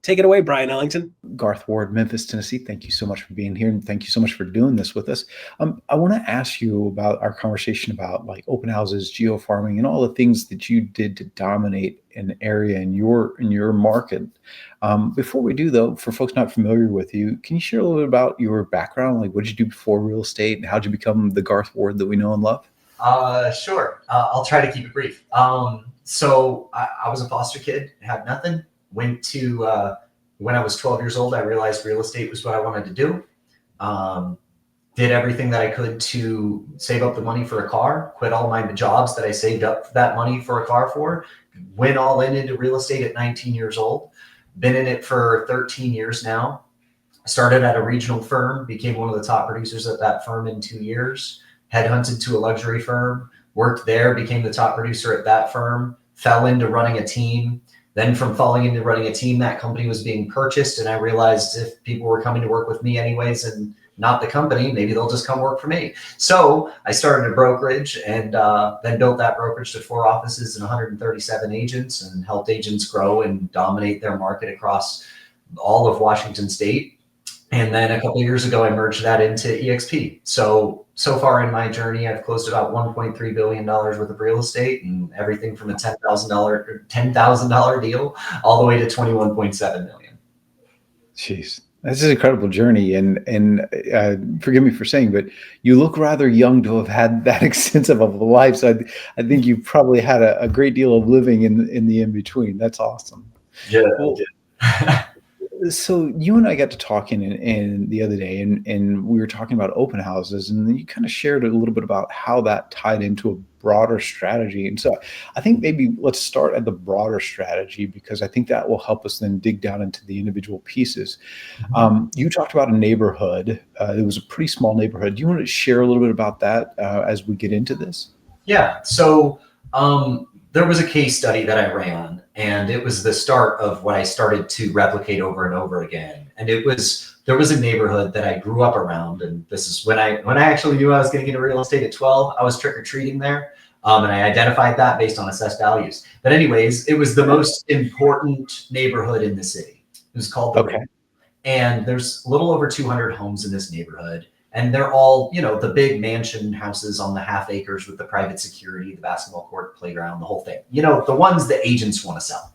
Take it away, Brian Ellington. Garth Ward, Memphis, Tennessee. Thank you so much for being here, and thank you so much for doing this with us. I want to ask you about our conversation about like open houses, geo-farming, and all the things that you did to dominate an area in your market. Before we do, though, for folks not familiar with you, can you share a little bit about your background? Like, what did you do before real estate, and how did you become the Garth Ward that we know and love? Sure. I'll try to keep it brief. So I was a foster kid, had nothing. Went to when I was 12 years old, I realized real estate was what I wanted to do. Did everything that I could to save up the money for a car, quit all my jobs that I saved up that money for a car for, went all into real estate at 19 years old. Been in it for 13 years now. Started at a regional firm, became one of the top producers at that firm in 2 years. Headhunted to a luxury firm, worked there, became the top producer at that firm, fell into running a team. Then from falling into running a team, that company was being purchased. And I realized if people were coming to work with me anyways and not the company, maybe they'll just come work for me. So I started a brokerage and then built that brokerage to 4 offices and 137 agents and helped agents grow and dominate their market across all of Washington state. And then a couple of years ago, I merged that into EXP. So far in my journey, I've closed about $1.3 billion worth of real estate, and everything from a $10,000 deal all the way to $21.7 million. Jeez, that's an incredible journey. And forgive me for saying, but you look rather young to have had that extensive of a life. So I think you probably had a great deal of living in the in-between. That's awesome. Yeah. Well, so you and I got to talking in the other day, and we were talking about open houses, and then you kind of shared a little bit about how that tied into a broader strategy. And so I think maybe let's start at the broader strategy, because I think that will help us then dig down into the individual pieces. You talked about a neighborhood. It was a pretty small neighborhood. Do you want to share a little bit about that as we get into this? Yeah. So there was a case study that I ran, and it was the start of what I started to replicate over and over again. And there was a neighborhood that I grew up around, and this is when I actually knew I was getting into real estate at 12. I was trick-or-treating there, and I identified that based on assessed values. But anyways, it was the most important neighborhood in the city. It was called the Realty. And there's a little over 200 homes in this neighborhood. And they're all, the big mansion houses on the half acres with the private security, the basketball court, playground, the whole thing. The ones that agents want to sell.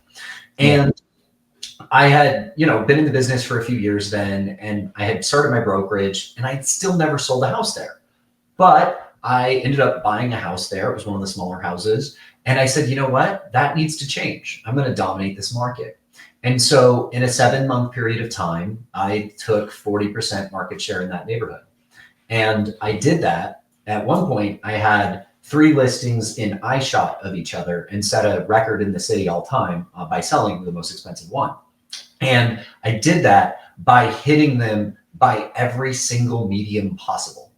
And I had, been in the business for a few years then, and I had started my brokerage, and I'd still never sold a house there. But I ended up buying a house there. It was one of the smaller houses. And I said, you know what? That needs to change. I'm going to dominate this market. And so in a 7-month period of time, I took 40% market share in that neighborhood. And I did that. At one point, I had 3 listings in eye shot of each other and set a record in the city all time by selling the most expensive one. And I did that by hitting them by every single medium possible.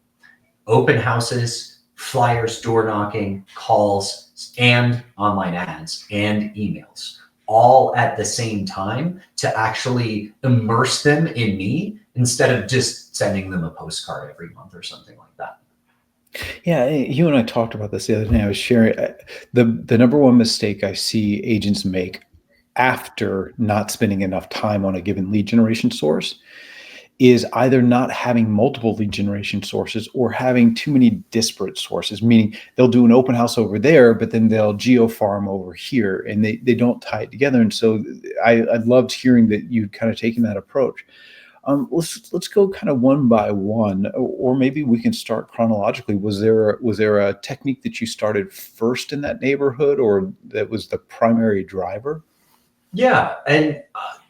Open houses, flyers, door knocking, calls, and online ads and emails, all at the same time to actually immerse them in me, instead of just sending them a postcard every month or something like that. Yeah, you and I talked about this the other day. I was sharing the number one mistake I see agents make after not spending enough time on a given lead generation source is either not having multiple lead generation sources or having too many disparate sources, meaning they'll do an open house over there, but then they'll geo-farm over here, and they don't tie it together. And so I loved hearing that you'd kind of taken that approach. Let's go kind of one by one, or maybe we can start chronologically. Was there a technique that you started first in that neighborhood, or that was the primary driver? Yeah, and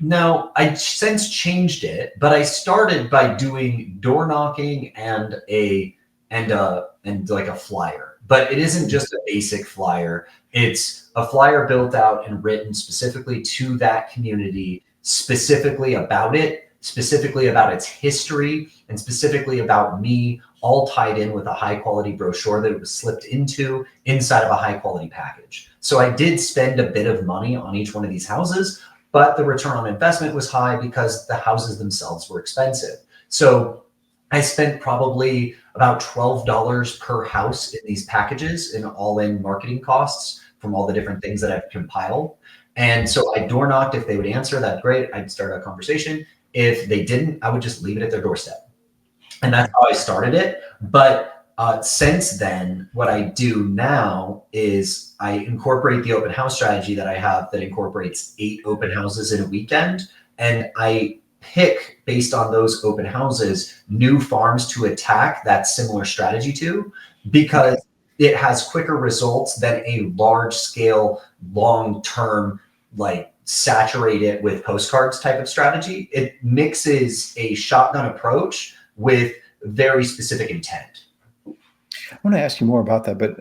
now I since changed it, but I started by doing door knocking and like a flyer. But it isn't just a basic flyer. It's a flyer built out and written specifically to that community, specifically about it, specifically about its history, and specifically about me, all tied in with a high quality brochure that it was slipped into inside of a high quality package. So I did spend a bit of money on each one of these houses, but the return on investment was high because the houses themselves were expensive. So I spent probably about $12 per house in these packages in all-in marketing costs from all the different things that I've compiled. And so I door knocked. If they would answer, that's great. I'd start a conversation. If they didn't, I would just leave it at their doorstep. And that's how I started it. But since then, what I do now is I incorporate the open house strategy that I have that incorporates 8 open houses in a weekend. And I pick, based on those open houses, new farms to attack that similar strategy to, because it has quicker results than a large scale, long term, like saturate it with postcards type of strategy. It mixes a shotgun approach with very specific intent. I want to ask you more about that, but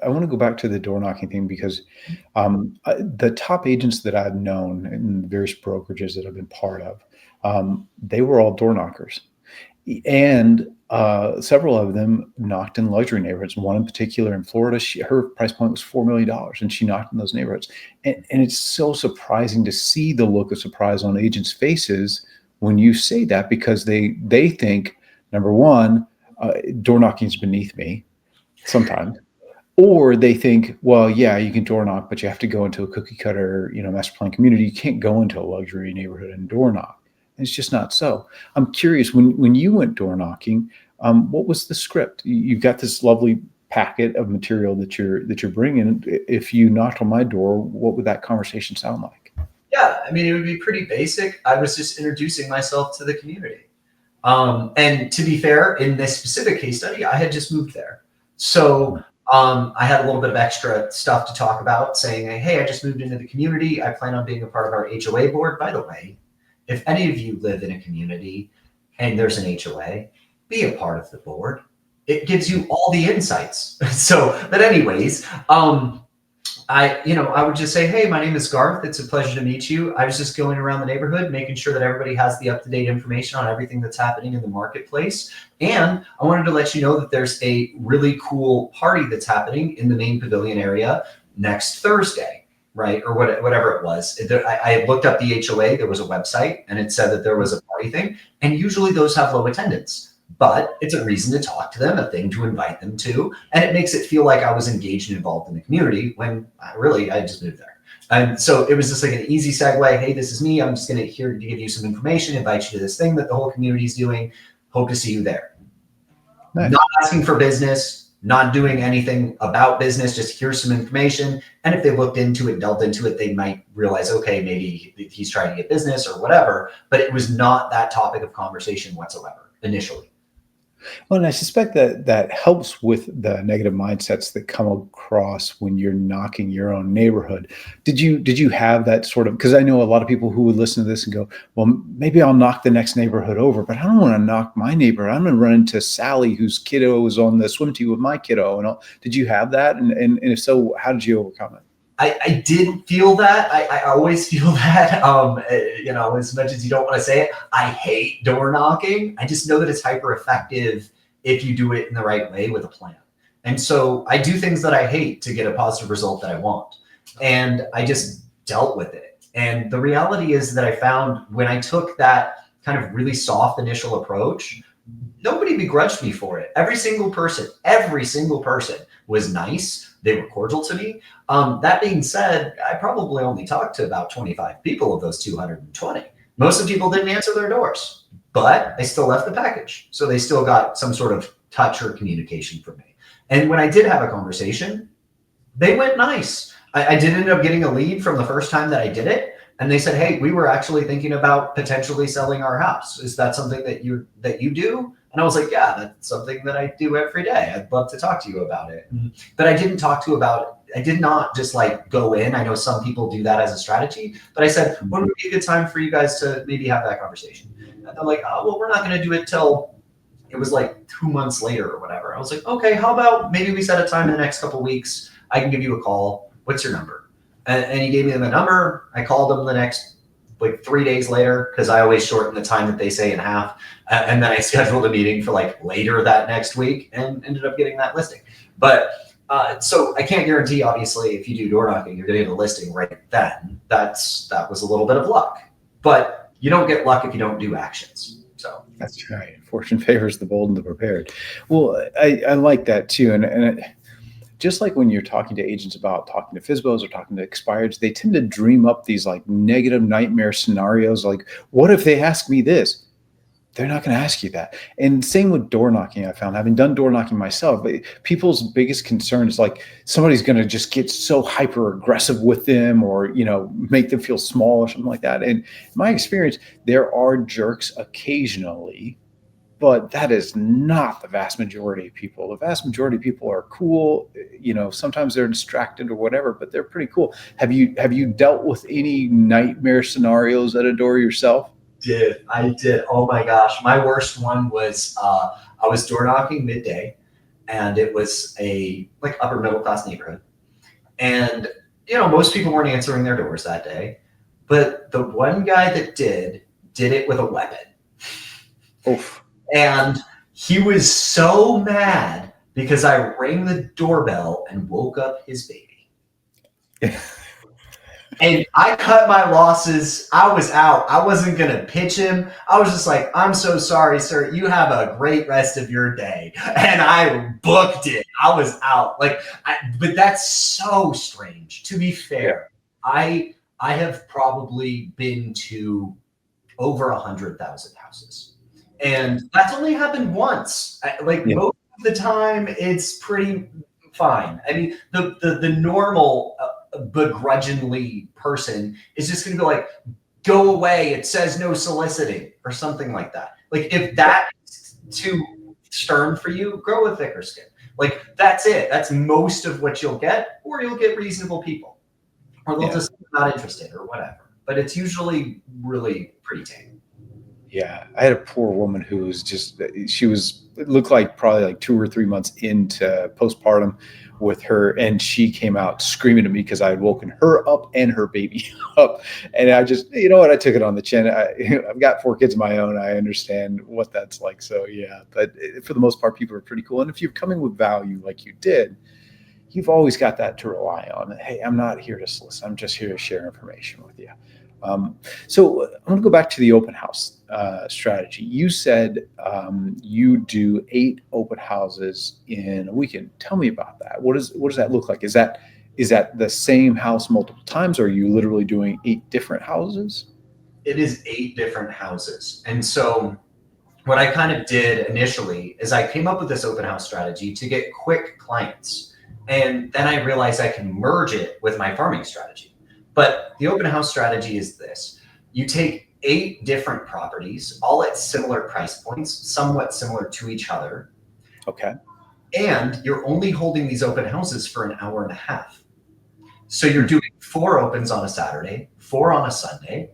I want to go back to the door knocking thing because the top agents that I've known in various brokerages that I've been part of, they were all door knockers. And several of them knocked in luxury neighborhoods. One in particular in Florida, her price point was $4 million, and she knocked in those neighborhoods. And it's so surprising to see the look of surprise on agents' faces when you say that, because they think, number one, door knocking is beneath me sometimes, or they think, well, yeah, you can door knock, but you have to go into a cookie cutter, master plan community. You can't go into a luxury neighborhood and door knock. It's just not so. I'm curious, when you went door knocking, what was the script? You've got this lovely packet of material that you're bringing. If you knocked on my door, what would that conversation sound like? Yeah, I mean, it would be pretty basic. I was just introducing myself to the community. And to be fair, in this specific case study, I had just moved there. So I had a little bit of extra stuff to talk about, saying, hey, I just moved into the community. I plan on being a part of our HOA board. By the way, if any of you live in a community and there's an HOA, be a part of the board. It gives you all the insights. But anyways, I would just say, hey, my name is Garth. It's a pleasure to meet you. I was just going around the neighborhood, making sure that everybody has the up-to-date information on everything that's happening in the marketplace. And I wanted to let you know that there's a really cool party that's happening in the main pavilion area next Thursday, right? Or whatever it was. I looked up the HOA. There was a website, and it said that there was a party thing. And usually those have low attendance. But it's a reason to talk to them, a thing to invite them to. And it makes it feel like I was engaged and involved in the community when I just moved there. And so it was just like an easy segue. Hey, this is me. I'm just going to here to give you some information, invite you to this thing that the whole community is doing. Hope to see you there. Nice. Not asking for business, not doing anything about business, just here's some information. And if they looked into it, delved into it, they might realize, okay, maybe he's trying to get business or whatever. But it was not that topic of conversation whatsoever initially. Well, and I suspect that helps with the negative mindsets that come across when you're knocking your own neighborhood. Did you have that sort of, because I know a lot of people who would listen to this and go, well, maybe I'll knock the next neighborhood over, but I don't want to knock my neighbor. I'm going to run into Sally, whose kiddo is on the swim team with my kiddo. And all. Did you have that? And if so, how did you overcome it? I did feel that. I always feel that, as much as you don't want to say it, I hate door knocking. I just know that it's hyper effective if you do it in the right way with a plan. And so I do things that I hate to get a positive result that I want. And I just dealt with it. And the reality is that I found when I took that kind of really soft initial approach, nobody begrudged me for it. Every single person was nice. They were cordial to me. That being said, I probably only talked to about 25 people of those 220. Most of the people didn't answer their doors, but I still left the package. So they still got some sort of touch or communication from me. And when I did have a conversation, they went nice. I did end up getting a lead from the first time that I did it. And they said, hey, we were actually thinking about potentially selling our house. Is that something that you do? And I was like, yeah, that's something that I do every day. I'd love to talk to you about it. But I did not just like go in. I know some people do that as a strategy, but I said, when would be a good time for you guys to maybe have that conversation? And they're like, oh, well, we're not going to do it till it was like 2 months later or whatever. I was like, okay, how about maybe we set a time in the next couple of weeks. I can give you a call. What's your number? And he gave me the number. I called him the next like 3 days later, because I always shorten the time that they say in half. And then I scheduled a meeting for like later that next week and ended up getting that listing. But so I can't guarantee, obviously, if you do door knocking, you're going to get a listing right then. That was a little bit of luck. But you don't get luck if you don't do actions. So that's right. Fortune favors the bold and the prepared. Well, I like that too. And just like when you're talking to agents about talking to FSBOs or talking to expireds, they tend to dream up these like negative nightmare scenarios. Like, what if they ask me this? They're not going to ask you that. And same with door knocking. I found, having done door knocking myself, people's biggest concern is like somebody's going to just get so hyper aggressive with them, or, make them feel small or something like that. And in my experience, there are jerks occasionally, but that is not the vast majority of people. The vast majority of people are cool. Sometimes they're distracted or whatever, but they're pretty cool. Have you dealt with any nightmare scenarios at a door yourself? I did. Oh my gosh. My worst one was I was door knocking midday, and it was a like upper middle class neighborhood. And most people weren't answering their doors that day. But the one guy that did it with a weapon. Oof. And he was so mad because I rang the doorbell and woke up his baby. And I cut my losses. I was out. I wasn't going to pitch him. I was just like, I'm so sorry, sir. You have a great rest of your day. And I booked it. I was out. But that's so strange. To be fair, I have probably been to over 100,000 houses. And that's only happened once. Most of the time, it's pretty fine. I mean, the normal begrudgingly person is just going to be like, go away, it says no soliciting, or something like that. Like, if that's too stern for you, grow a thicker skin. Like, that's it. That's most of what you'll get, or you'll get reasonable people, or they'll just be not interested or whatever. But it's usually really pretty tame. Yeah, I had a poor woman who was it looked like probably like 2 or 3 months into postpartum with her, and she came out screaming at me because I had woken her up and her baby up. And I just, I took it on the chin. I've got 4 kids of my own. I understand what that's like. So yeah, but for the most part, people are pretty cool. And if you're coming with value like you did, you've always got that to rely on. Hey, I'm not here to solicit. I'm just here to share information with you. So I'm going to go back to the open house strategy. You said you do 8 open houses in a weekend. Tell me about that. What does that look like? Is that the same house multiple times, or are you literally doing 8 different houses? It is 8 different houses. And so what I kind of did initially is I came up with this open house strategy to get quick clients. And then I realized I can merge it with my farming strategy. But the open house strategy is this. You take 8 different properties, all at similar price points, somewhat similar to each other. Okay. And you're only holding these open houses for an hour and a half. So you're doing 4 opens on a Saturday, 4 on a Sunday.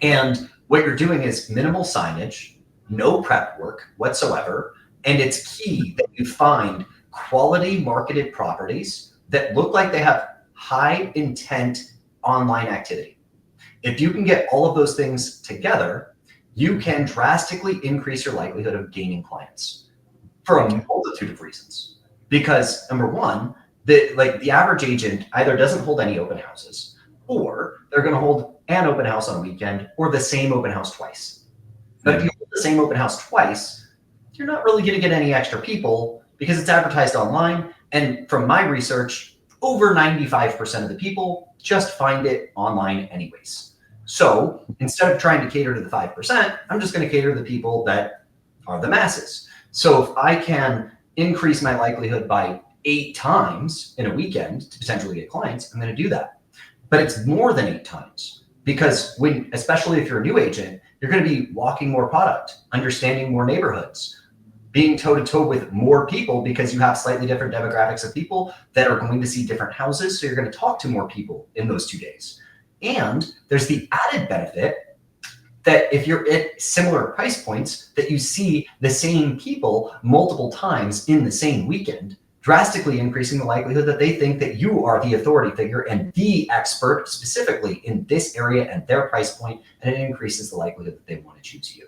And what you're doing is minimal signage, no prep work whatsoever. And it's key that you find quality marketed properties that look like they have high intent online activity. If you can get all of those things together, you can drastically increase your likelihood of gaining clients for a multitude of reasons. Because number one, the average agent either doesn't hold any open houses, or they're going to hold an open house on a weekend, or the same open house twice. But if you hold the same open house twice, you're not really going to get any extra people because it's advertised online. And from my research, over 95% of the people just find it online anyways. So instead of trying to cater to the 5%, I'm just going to cater to the people that are the masses. So if I can increase my likelihood by 8 times in a weekend to potentially get clients, I'm going to do that. But it's more than 8 times, because especially if you're a new agent, you're going to be walking more product, understanding more neighborhoods, being toe-to-toe with more people, because you have slightly different demographics of people that are going to see different houses. So you're going to talk to more people in those 2 days. And there's the added benefit that if you're at similar price points, that you see the same people multiple times in the same weekend, drastically increasing the likelihood that they think that you are the authority figure and the expert specifically in this area and their price point, and it increases the likelihood that they want to choose you.